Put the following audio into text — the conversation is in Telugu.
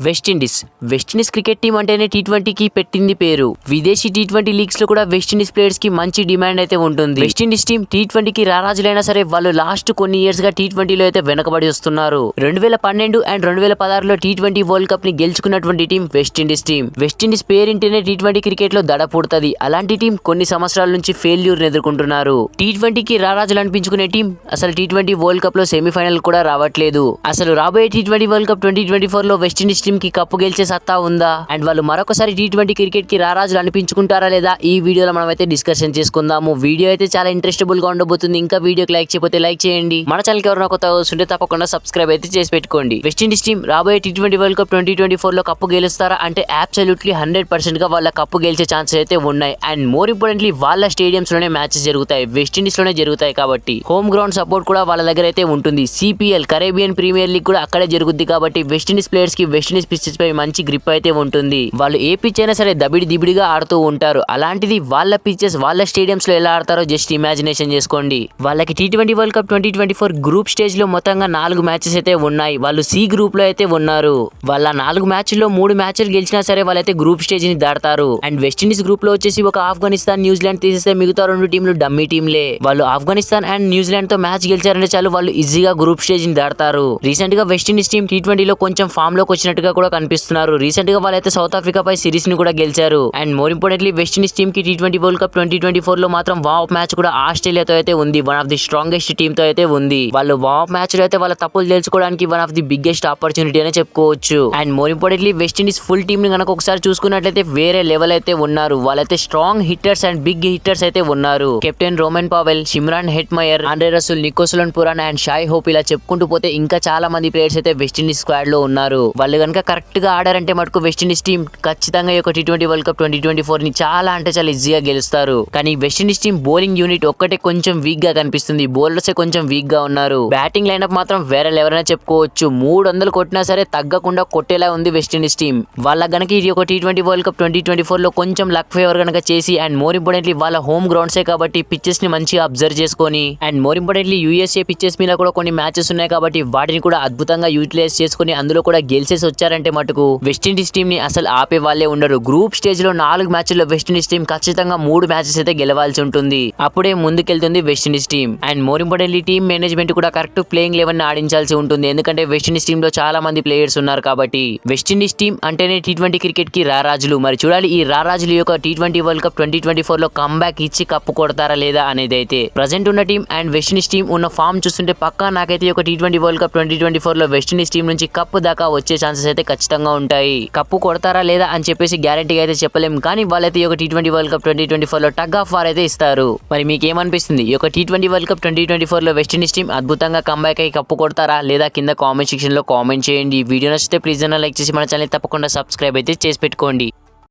వెస్టిండీస్ క్రికెట్ టీం అంటేనే టీ20కి పెట్టింది పేరు. విదేశీ టీ20 లీగ్స్ లో కూడా వెస్టిండీస్ ప్లేయర్స్ కి మంచి డిమాండ్ అయితే ఉంటుంది. వెస్టిండీస్ టీం టీ20కి రారాజులైనా సరే వాళ్ళు లాస్ట్ కొన్ని ఇయర్స్ గా టీ20లో అయితే వెనకబడి వస్తున్నారు. 2012 అండ్ 2016లో టీ20 వరల్డ్ కప్ ని గెలుచుకున్నటువంటి టీం వెస్టిండీస్ టీం. వెస్టిండీస్ పేరింటేనే టీ20 క్రికెట్ లో దడ పుడుతుంది. అలాంటి టీం కొన్ని సంవత్సరాల నుంచి ఫెయిల్యూర్ ఎదుర్కొంటున్నారు. టీ20కి రారాజులు అనిపించుకునే టీం అసలు టీ20 వరల్డ్ కప్ లో సెమీఫైనల్ కూడా రావట్లేదు. అసలు రాబోయే టీ20 వరల్డ్ కప్ 2024 లో వెస్టిండీస్ టీం కి కప్పు గెలిచే సత్తా ఉందా అండ్ వాళ్ళు మరొకసారి టీ20 క్రికెట్ కి రారాజులు అనిపించుకుంటారా లేదా ఈ వీడియోలో మనం అయితే డిస్కషన్ చేసుకుందాము. వీడియో అయితే చాలా ఇంట్రెస్టబుల్ గా ఉండబోతుంది. ఇంకా వీడియోకి లైక్ చేయకపోతే లైక్ చేయండి. మన ఛానల్ కి ఎవరైనా కొత్తగా వస్తుంటే తప్పకుండా సబ్స్క్రైబ్ అయితే చేసి పెట్టుకోండి. వెస్టిండీస్ టీం రాబోయే టీ20 వరల్డ్ కప్ 2024 లో కప్పు గెలుస్తారా అంటే అబ్సల్యూట్లీ 100% గా వాళ్ళ కప్పు గెలిచే ఛాన్సెస్ అయితే ఉన్నాయి. అండ్ మోర్ ఇంపార్టెంట్లీ వాళ్ళ స్టేడియంస్ లోనే మ్యాచెస్ జరుగుతాయి. వెస్టిండీస్ లోనే జరుగుతాయి కాబట్టి హోమ్ గ్రౌండ్ సపోర్ట్ కూడా వాళ్ళ దగ్గర అయితే ఉంటుంది. సిపిఎల్ కరేబియన్ ప్రీమియర్ లీగ్ కూడా అక్కడే జరుగుద్ది కాబట్టి వెస్టిండీస్ ప్లేయర్స్ కి వెస్టిండీస్ పిచ్చెస్ పై మంచి గ్రిప్ అయితే ఉంటుంది. వాళ్ళు ఏ పిచ్ అయినా సరే దిబిడిగా ఆడుతూ ఉంటారు. అలాంటిది వాళ్ళ పిచ్చెస్ వాళ్ళ స్టేడియంస్ లో ఎలా ఆడతారో జస్ట్ ఇమాజినేషన్ చేసుకోండి. వాళ్ళకి T20 world cup 2024 group stage లో మొత్తంగా 4 మ్యాచెస్ అయితే ఉన్నాయి. వాళ్ళు సి గ్రూప్ లో అయితే ఉన్నారు. వాళ్ళ 4 మ్యాచ్ల్లో 3 మ్యాచ్లు గెలిచినా సరే వాళ్ళైతే గ్రూప్ స్టేజ్ ని దాడతారు. అండ్ వెస్టిండీస్ గ్రూప్ లో వచ్చేసి ఒక ఆఫ్ఘనిస్తాన్ న్యూజిలాండ్ తీసేస్తే మిగతా 2 టీంలు డమ్మీ టీంలే. వాళ్ళు ఆఫ్ఘనిస్తాన్ అండ్ న్యూజిలాండ్ తో మ్యాచ్ గెలిచారంటే చాలు వాళ్ళు ఈజీగా గ్రూప్ స్టేజ్ ని దాడతారు. రీసెంట్ గా వెస్టిండీస్ టీం టీ20లో కొంచెం ఫామ్ లోకి వచ్చినట్టుగా కూడా కనిపిస్తున్నారు. రీసెంట్ గా వాళ్ళైతే సౌత్ ఆఫ్రికా పై సిరీస్ ని కూడా గెలిచారు. And more importantly West Indies team కి టీ20 వరల్డ్ కప్ 2024 లో మాత్రం వామ్ మ్యాచ్ కూడా ఆస్ట్రేలియాతో అయితే ఉంది. One of the strongest team తో అయితే ఉంది. వాళ్ళు వామ్ మ్యాచ్ లో అయితే వాళ్ళ తప్పులు తెలుసుకోవడానికి one of the biggest opportunity అనే చెప్పుకోవచ్చు. And more importantly West Indies full team ని కనుక ఒకసారి చూసుకున్నట్లయితే వేరే లెవెల్ అయితే ఉన్నారు. వాళ్ళైతే strong hitters and big hitters అయితే ఉన్నారు. Captain Rovman Powell, Shimron Hetmyer, Andre Russell, Nicholas Pooran and Shai Hope ఇలా చెప్పుకుంటూ పోతే ఇంకా చాలా మంది ప్లేయర్స్ అయితే వెస్టిండీస్ స్క్వాడ్ లో ఉన్నారు. వాళ్ళు కనుక కరెక్ట్ గా ఆడారంటే మటుకు వెస్టిండీస్ టీం ఖచ్చితంగా ఈ టీ20 వరల్డ్ కప్ 2024 ని చాలా అంటే చాలా ఈజీగా గెలుస్తారు. కానీ వెస్టిండీస్ టీం బౌలింగ్ యూనిట్ ఒక్కటే కొంచెం వీక్ గా కనిపిస్తుంది. బౌలర్స్ కొంచెం వీక్ గా ఉన్నారు. బ్యాటింగ్ లైనప్ మాత్రం వేరే లెవెల్ అనే చెప్పుకోవచ్చు. 300 కొట్టినా సరే తగ్గకుండా కొట్టేలా ఉంది వెస్టిండీస్ టీం. వాళ్ళ గనక ఇది ఒక టీ20 వరల్డ్ కప్ 2024 లో కొంచెం లక్ ఫేవర్ గనక చేసి అండ్ మోర్ ఇంపార్టెంట్లీ వాళ్ళ హోమ్ గ్రౌండ్సే కాబట్టి పిచ్చెస్ ని మంచిగా అబ్జర్వ్ చేసుకొని and more importantly USA pitches మీద కూడా కొన్ని మ్యాచెస్ ఉన్నాయి కాబట్టి వాటిని కూడా అద్భుతంగా యూటిలైజ్ చేసుకుని అందులో కూడా గెలిచేసి వచ్చారంటే మటుకు వెస్టిండీస్ టీం ని అసలు ఆపే వాళ్ళే ఉండరు. గ్రూప్ స్టేజ్ లో 4 మ్యాచ్ల్లో వెస్టిండీస్ టీం ఖచ్చితంగా 3 మ్యాచెస్ అయితే గెలవాల్సి ఉంటుంది. అప్పుడే ముందుకెళ్తుంది West Indies team. And more importantly team management కూడా కరెక్ట్ ప్లేయింగ్ లెవెన్ ని ఆడించాల్సి ఉంటుంది. ఎందుకంటే వెస్టిండీస్ టీం లో చాలా మంది ప్లేయర్స్ ఉన్నారు కాబట్టి. వెస్టిండీస్ టీం అంటేనే టీ20 క్రికెట్ కి రారాజులు. మరి చూడాలి ఈ రారాజులు యొక్క టీ20 వరల్డ్ కప్ 2024 లో కంబ్యాక్ ఇచ్చి కప్పు కొడతారా లేదా అనేది అయితే. ప్రజెంట్ ఉన్న టీం అండ్ వెస్టిండీస్ టీం ఉన్న ఫామ్ చూస్తుంటే పక్కా నాకైతే ఒక టీ20 వరల్డ్ కప్ 2024 లో వెస్టిండీస్ టీం నుంచి కప్పు దాకా వచ్చే ఛాన్సెస్ అయితే ఖచ్చితంగా ఉంటాయి. కప్పు కొడతారా లేదా అని చెప్పేసి గ్యారెంటీగా అయితే చెప్పలేం. కానీ వాళ్ళైతే ఈ టీ20 వరల్డ్ కప్ 2024 లో టగ్ ఆఫ్ వార్ అయితే ఇస్తారు. మరి మీకు ఏమనిపిస్తుంది? ఈ టీ20 వరల్డ్ కప్ 2024 లో వెస్టిండీస్ టీం అద్భుతంగా కంబ్యాక్ అయ్యి కప్పు కొడతారా లేదా కింద కామెంట్ సెక్షన్ లో కామెంట్ చేయండి. వీడియో నచ్చితే ప్లీజ్ లైక్ చేసి మన ఛానల్ తప్పకుండా సబ్స్క్రైబ్ అయితే చేసి పెట్టుకోండి.